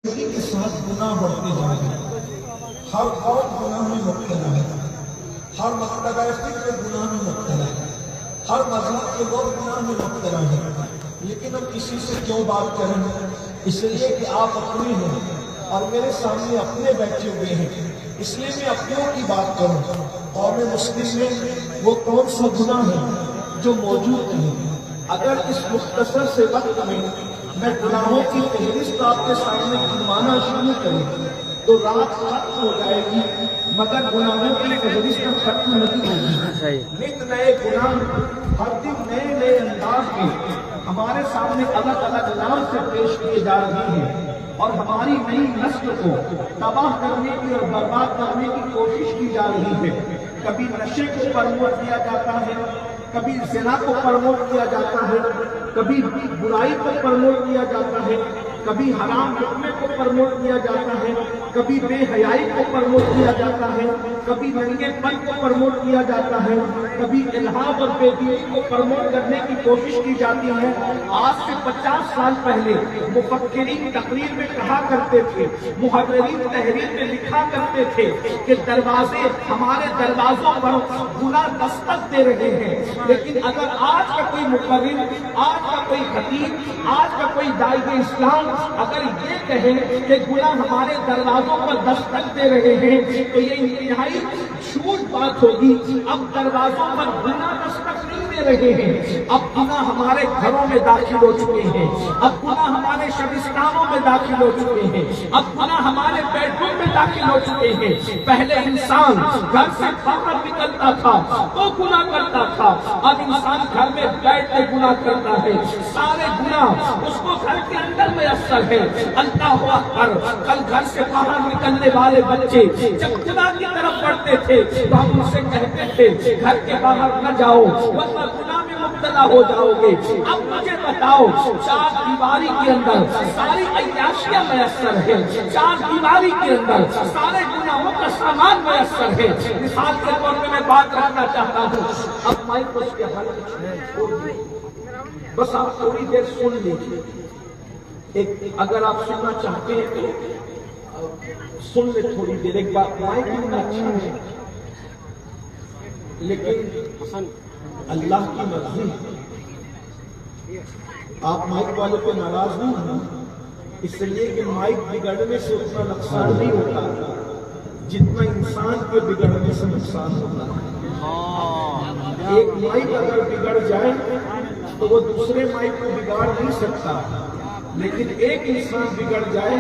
اسی کے ساتھ گناہ بڑھتے جائیں گے. ہر قوم گناہ میں مبتلا ہے، ہر مکتبہ فکر گناہ میں مبتلا ہے، ہر مذہب کے لوگ گناہ میں مبتلا ہیں. لیکن ہم کسی سے کیوں بات کریں؟ اس لیے کہ آپ اپنے ہیں اور میرے سامنے اپنے بیٹھے ہوئے ہیں، اس لیے میں اپنوں کی بات کروں. قوم مسلم میں وہ کون سا گناہ ہے جو موجود ہے؟ اگر اس مختصر سے وقت میں گناہوں کی فہرست آپ کے سامنے گنوانا شروع کروں تو رات ختم ہو جائے گی، مگر گناہوں کی فہرست ختم نہیں ہوگی. نت نئے گناہ ہر دن نئے نئے انداز میں ہمارے سامنے الگ الگ نام سے پیش کیے جا رہے ہیں اور ہماری نئی نسل کو تباہ کرنے کی اور برباد کرنے کی کوشش کی جا رہی ہے. کبھی نشے کو پروموٹ کیا جاتا ہے، کبھی زنا کو پروموٹ کیا جاتا ہے، کبھی برائی کو پروموٹ کیا جاتا ہے، کبھی حرام لقمے کو پروموٹ کیا جاتا ہے، کبھی بے حیائی کو پروموٹ کیا جاتا ہے، کبھی ننگے پن کو پروموٹ کیا جاتا ہے، کبھی الحاد اور بے دینی کو پروموٹ کرنے کی کوشش کی جاتی ہے. آج سے 50 سال پہلے مفکرین تقریر میں کہا کرتے تھے، محررین تحریر میں لکھا کرتے تھے کہ دروازے ہمارے دروازوں پر گناہ دستک دے رہے ہیں. لیکن اگر آج کا کوئی مقرر، آج کا کوئی خطیب، آج کا کوئی داعی اسلام اگر یہ کہے کہ گناہ ہمارے دروازوں پر دستک دے رہے ہیں تو یہ انتہائی جھوٹ بات ہوگی. اب دروازوں پر گناہ دستک نہیں دے رہے ہیں، اب گناہ ہمارے گھروں میں داخل ہو چکے ہیں، اب گناہ ہمارے شبستانوں میں داخل ہو چکے ہیں، اب گناہ ہمارے بیڈ روم میں داخل ہو چکے ہیں. پہلے انسان گھر سے باہر نکلتا تھا تو گناہ کرتا تھا، اب انسان گھر میں بیٹھ کے گناہ کرتا ہے. سارے گناہ اس کو گھر کے اندر میسر ہے. اللہ اکبر. کل گھر سے باہر نکلنے والے بچے جب گناہ کی طرف بڑھتے تھے تو ہم ان سے کہتے تھے گھر کے باہر نہ جاؤ ورنہ گناہ میں مبتلا ہو جاؤ گے. اب مجھے بتاؤ، چار دیواری کے اندر ساری عیاشیاں میسر ہے، چار دیواری کے اندر سارے گناہوں کا سامان میسر ہے. مثال کے طور پہ میں بات رکھنا چاہتا ہوں. اب مائک اس کے حل بس آپ تھوڑی دیر سن لیجیے. اگر آپ سننا چاہتے ہیں تو سن لے تھوڑی دیر. ایک بات مائک میں اچھا ہے لیکن اللہ کی مرضی. آپ مائک والے پہ ناراض نہیں ہیں، اس لیے کہ مائک بگڑنے سے اتنا نقصان نہیں ہوتا جتنا انسان کے بگڑنے سے نقصان ہوتا ہے. ایک مائک اگر بگڑ جائے تو وہ دوسرے مائک کو بگاڑ نہیں سکتا، لیکن ایک انسان بگڑ جائے